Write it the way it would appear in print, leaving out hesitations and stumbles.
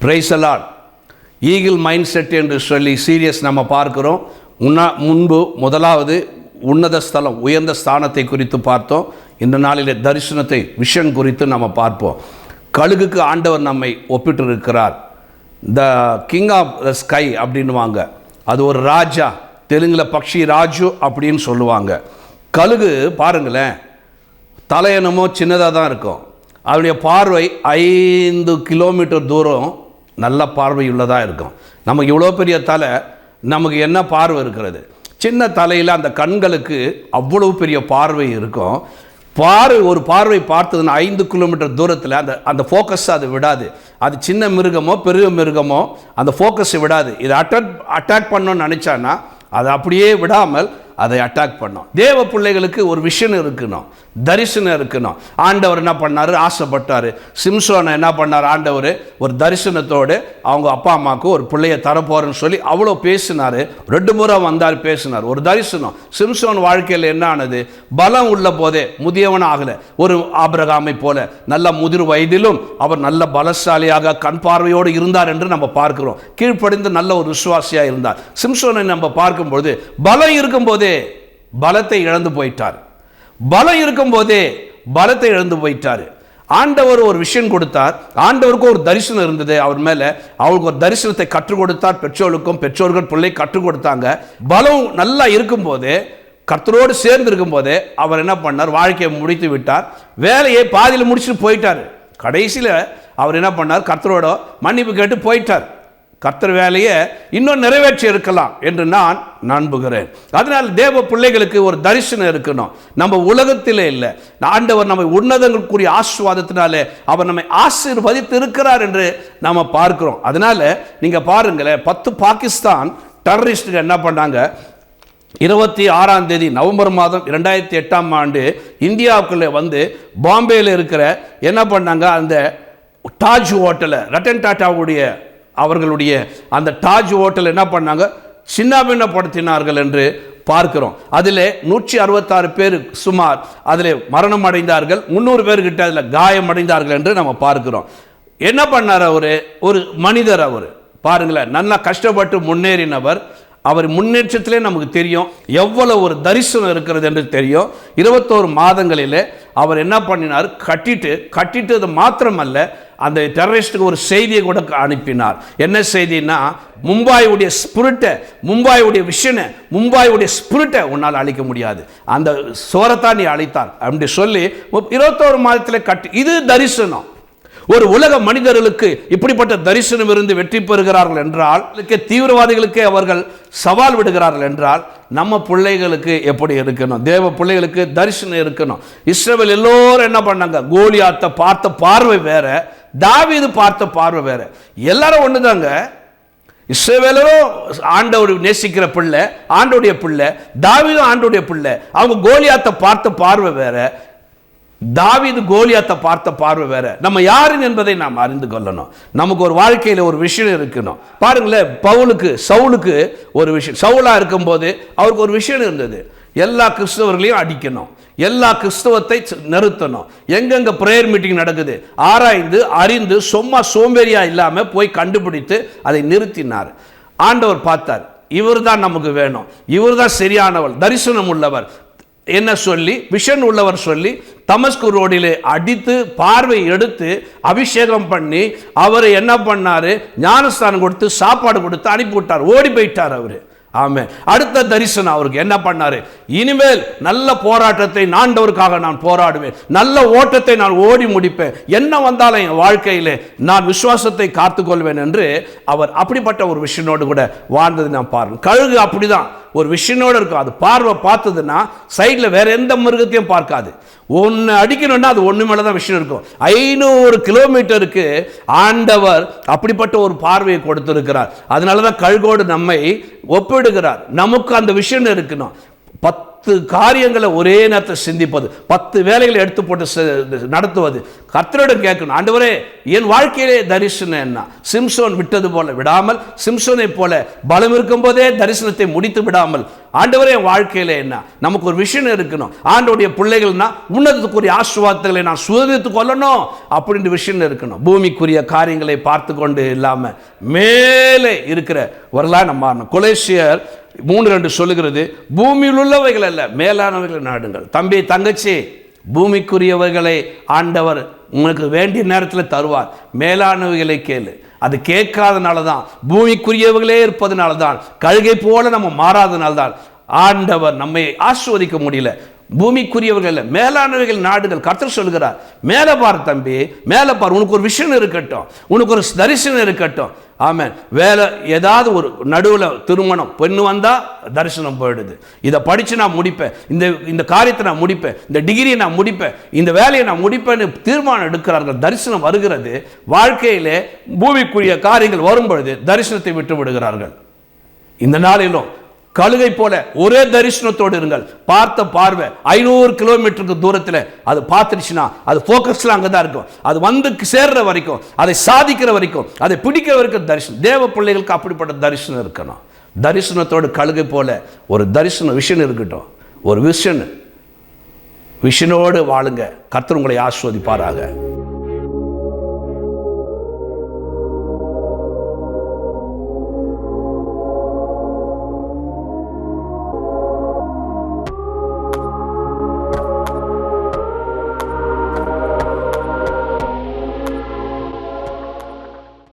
Praise the Lord. Eagle mind set என்று சொல்லி serious நம்ம பார்க்கிறோம். முன்பு முதலாவது உன்னத ஸ்தலம், உயர்ந்த ஸ்தானத்தை குறித்து பார்த்தோம். இந்த நாளிலே தரிசனத்தை, விஷன் குறித்து நம்ம பார்ப்போம். கழுகுக்கு ஆண்டவர் நம்மை ஒப்பிட்டு இருக்கிறார். The king of the sky அப்படின்வாங்க. அது ஒரு ராஜா, தெலுங்கில் பக்ஷி ராஜு அப்படின்னு சொல்லுவாங்க. கழுகு பாருங்களேன், தலையனமோ சின்னதாக தான் இருக்கும். அதனுடைய பார்வை 5 கிலோமீட்டர் தூரம் நல்ல பார்வையுள்ளதாக இருக்கும். நமக்கு இவ்வளோ பெரிய தலை, நமக்கு என்ன பார்வை இருக்கிறது? சின்ன தலையில் அந்த கண்களுக்கு அவ்வளவு பெரிய பார்வை இருக்கும். ஒரு பார்வை பார்த்ததுன்னா 5 கிலோமீட்டர் தூரத்தில் அந்த ஃபோக்கஸ் அது விடாது. அது சின்ன மிருகமோ பெரிய மிருகமோ அந்த ஃபோக்கஸை விடாது. இதை அட்டாக் பண்ணணும்னு நினச்சான்னா அதை அப்படியே விடாமல் அதை அட்டாக் பண்ணோம். தேவ பிள்ளைகளுக்கு ஒரு விஷன் இருக்கணும், தரிசனம் இருக்கணும். ஆண்டவர் என்ன பண்ணார்? ஆசைப்பட்டார். சிம்சோனை என்ன பண்ணார்? ஆண்டவர் ஒரு தரிசனத்தோடு அவங்க அப்பா அம்மாவுக்கு ஒரு பிள்ளையை தரப்போறேன்னு சொல்லி அவ்வளோ பேசினார். 2 முறை வந்தார், பேசினார். ஒரு தரிசனம். சிம்சோன் வாழ்க்கையில் என்ன ஆனது? பலம் உள்ள போதே முதியவன் ஆகலை. ஒரு ஆபிரகாமை போல நல்ல முதிர் வயதிலும் அவர் நல்ல பலசாலியாக கண் பார்வையோடு இருந்தார் என்று நம்ம பார்க்கிறோம். கீழ்ப்படிந்து நல்ல ஒரு விசுவாசியாக இருந்தார். சிம்சோனை நம்ம பார்க்கும்போது பலம் இருக்கும்போதே பலத்தை இழந்து போயிட்டார். பலம் இருக்கும் போதே பலத்தை இழந்து போயிட்டார். ஆண்டவர் ஒரு விஷயம் கொடுத்தார். ஆண்டவருக்கு ஒரு தரிசனம் இருந்தது அவர் மேல. அவருக்கு ஒரு தரிசனத்தை கற்றுக் கொடுத்தார். பெற்றோருக்கும், பெற்றோர்கள் பிள்ளை கற்றுக் கொடுத்தாங்க. பலம் நல்லா இருக்கும் போதே, கர்த்தரோடு சேர்ந்து இருக்கும் போதே அவர் என்ன பண்ணார்? வாழ்க்கையை முடித்து விட்டார். வேலையை பாதியில் முடிச்சுட்டு போயிட்டார். கடைசியில் அவர் என்ன பண்ணார்? கர்த்தரோட மன்னிப்பு கேட்டு போயிட்டார். கர்த்தர் வேலையை இன்னும் நிறைவேற்றி இருக்கலாம் என்று நான் நம்புகிறேன். அதனால் தேவ பிள்ளைகளுக்கு ஒரு தரிசனம் இருக்கணும். நம்ம உலகத்திலே இல்லை, ஆண்டவர் நம்மை உன்னதங்களுக்குரிய ஆசீர்வாதத்தினாலே அவர் நம்மை ஆசீர்வதித்து இருக்கிறார் என்று நம்ம பார்க்கிறோம். அதனால நீங்க பாருங்களேன், 10 பாகிஸ்தான் டெரரிஸ்டுகள் என்ன பண்ணாங்க? 26ஆம் தேதி நவம்பர் மாதம் 2008ஆம் ஆண்டு இந்தியாவுக்குள்ளே வந்து பாம்பேயில் இருக்கிற என்ன பண்ணாங்க? அந்த தாஜ் ஹோட்டலை, ரத்தன் டாட்டாவுடைய அவர்களுடைய அந்த தாஜ் ஹோட்டல் என்ன பண்ணாங்க? சின்னாபின்னப்படுத்தினார்கள் என்று பார்க்கிறோம். அதில் 166 பேர் சுமார் அதில் மரணம் அடைந்தார்கள். 300 பேர்கிட்ட அதில் காயம் அடைந்தார்கள் என்று நம்ம பார்க்கிறோம். என்ன பண்ணார்? ஒரு மனிதர். அவர் பாருங்களேன், நல்லா கஷ்டப்பட்டு முன்னேறினவர். அவர் முன்னேற்றத்திலே நமக்கு தெரியும் எவ்வளவு ஒரு தரிசனம் இருக்கிறது என்று தெரியும். 21 மாதங்களிலே அவர் என்ன பண்ணினார்? கட்டிட்டது மாத்திரமல்ல, அந்த டெரரிஸ்டுக்கு ஒரு செய்தியை கூட அனுப்பினார். என்ன செய்தின்னா, மும்பாயுடைய ஸ்பிரிட்டை, மும்பாயுடைய விஷனை, மும்பாயுடைய ஸ்பிரிட்டை உன்னால் அழிக்க முடியாது, அந்த சோரத்தான் நீ அழித்தார் அப்படி சொல்லி 21 மாதத்தில் இது தரிசனம். ஒரு உலக மனிதர்களுக்கு இப்படிப்பட்ட தரிசனம் இருந்து வெற்றி பெறுகிறார்கள் என்றால், தீவிரவாதிகளுக்கு அவர்கள் சவால் விடுகிறார்கள் என்றால், நம்ம பிள்ளைகளுக்கு எப்படி இருக்கணும்? தேவ பிள்ளைகளுக்கு தரிசனம் இருக்கணும். இஸ்ரவேல் எல்லோரும் என்ன பண்ணாங்க? கோலியாத்தை பார்த்த பார்வை வேற, தாவீது பார்த்த பார்வை வேற. எல்லாரும் ஒண்ணுதாங்க. இஸ்ரவேலரும் ஆண்டவர் நேசிக்கிற பிள்ளை, ஆண்டோடைய பிள்ளை. தாவீதும் ஆண்டோடைய பிள்ளை. அவங்க கோலியாத்தை பார்த்த பார்வை வேற, தாவீது கோலியாத்தை பார்த்த பார்வை வேற. நம்ம யாருன்னு என்பதை நாம் அறிந்து கொள்ளணும். நமக்கு ஒரு வாழ்க்கையில் ஒரு விஷயம் இருக்கணும். பாருங்களேன், சவுலுக்கு ஒரு விஷயம். சவுலா இருக்கும்போது அவருக்கு ஒரு விஷயம் இருந்தது. எல்லா கிறிஸ்தவர்களையும் அடிக்கணும், எல்லா கிறிஸ்தவத்தை நிறுத்தணும். எங்கெங்க பிரேயர் மீட்டிங் நடக்குது ஆராய்ந்து அறிந்து சும்மா சோம்பேறியா இல்லாம போய் கண்டுபிடித்து அதை நிறுத்தினார். ஆண்டவர் பார்த்தார், இவர் தான் நமக்கு வேணும், இவர் தான் சரியானவர், தரிசனம் உள்ளவர் என்ன சொல்லி, விஷன் உள்ளவர் சொல்லி தமஸ்கு ரோடிலே அடித்து பார்வை எடுத்து அபிஷேகம் பண்ணி அவரை என்ன பண்ணாரு? ஞானஸ்தானம் கொடுத்து சாப்பாடு கொடுத்து அனுப்பிவிட்டார். ஓடி போயிட்டார் அவரு. ஆமென். அடுத்த தரிசனம் அவருக்கு என்ன பண்ணாரு? இனிமேல் நல்ல போராட்டத்தை ஆண்டவருக்காக நான் போராடுவேன், நல்ல ஓட்டத்தை நான் ஓடி முடிப்பேன், என்ன வந்தாலும் என் வாழ்க்கையிலே நான் விசுவாசத்தை காத்துக்கொள்வேன் என்று அவர் அப்படிப்பட்ட ஒரு விஷனோடு கூட வாழ்ந்தது நாம் பாருங்க. கழுகு அப்படிதான் ஒரு விஷனோடு இருக்கும். அது பார்வை பார்த்ததுன்னா சைடில் வேற எந்த மிருகத்தையும் பார்க்காது. ஒன்று அடிக்கணும்னா அது ஒன்று மேலே தான் விஷயம் இருக்கும். 500 கிலோமீட்டருக்கு ஆண்டவர் அப்படிப்பட்ட ஒரு பார்வையை கொடுத்திருக்கிறார். அதனால தான் கழுகோடு நம்மை ஒப்பிடுகிறார். நமக்கு அந்த விஷயம் இருக்கணும். 10 காரியங்களை ஒரே நேரத்தில் சிந்திப்பது, 10 வேலைகளை எடுத்து போட்டு நடத்துவது. கர்த்தரிடம் கேட்கணும், ஆண்டவரே என் வாழ்க்கையிலே தரிசனம் என்ன? சிம்சோன் விட்டது போல விடாமல், சிம்சோனை போல பலம் இருக்கும் போதே தரிசனத்தை முடித்து விடாமல், ஆண்டவரே என் வாழ்க்கையில என்ன? நமக்கு ஒரு விஷயம் இருக்கணும். ஆண்டவருடைய பிள்ளைகள்னா உன்னதத்துக்குரிய ஆசீர்வாதங்களை நான் சுதந்திரத்து கொள்ளணும் அப்படின்ற விஷயம் இருக்கணும். பூமிக்குரிய காரியங்களை பார்த்து கொண்டு இல்லாமல் மேலே இருக்கிறவர்களாக நம்ம. கொலேசியர் 3:2 சொல்லுகிறது, பூமியில் உள்ளவைகள் அல்ல மேலானவைகளை நாடுங்கள். தம்பி தங்கச்சி, பூமிக்குரியவைகளை ஆண்டவர் உங்களுக்கு வேண்டிய நேரத்தில் தருவார். மேலானவைகளை கேளு. அது கேட்காதனால தான், பூமிக்குரியவர்களே இருப்பதனால தான், கழுகை போல நம்ம மாறாதனால தான் ஆண்டவர் நம்மை ஆசீர்வதிக்க முடியல. பூமிக்குரியவர்கள் மேலானவைகள் நாடுகள். கர்த்தர் சொல்கிறார், மேலே பார் தம்பி, மேலே பார், உனக்கு ஒரு விஷயம் இருக்கட்டும், உனக்கு ஒரு தரிசனம் இருக்கட்டும். ஆமென். வேலை ஏதாவது ஒரு நடுவில் திருமணம் பெண்ணு வந்தால் தரிசனம் போயிடுது. இதை படித்து நான் முடிப்பேன், இந்த காரியத்தை நான் முடிப்பேன், இந்த டிகிரியை நான் முடிப்பேன், இந்த வேலையை நான் முடிப்பேன்னு தீர்மானம் எடுக்கிறார்கள். தரிசனம் வருகிறது. வாழ்க்கையிலே பூமிக்குரிய காரியங்கள் வரும்பொழுது தரிசனத்தை விட்டு விடுகிறார்கள். இந்த நாளிலும் கழுகை போல ஒரே தரிசனத்தோடு இருங்கள். பார்த்த பார்வை 500 கிலோமீட்டருக்கு தூரத்தில் அது பார்த்துருச்சுன்னா அது ஃபோக்கஸ்ல அங்கே தான் இருக்கும். அது வந்து சேர்ற வரைக்கும், அதை சாதிக்கிற வரைக்கும், அதை பிடிக்கிற வரைக்கும் தரிசனம். தேவ பிள்ளைகளுக்கு அப்படிப்பட்ட தரிசனம் இருக்கணும். தரிசனத்தோடு கழுகை போல ஒரு தரிசனம் விஷன் இருக்கட்டும். ஒரு விஷனோடு வாழுங்க. கர்த்தர் உங்களை ஆசீர்வதிப்பாராக.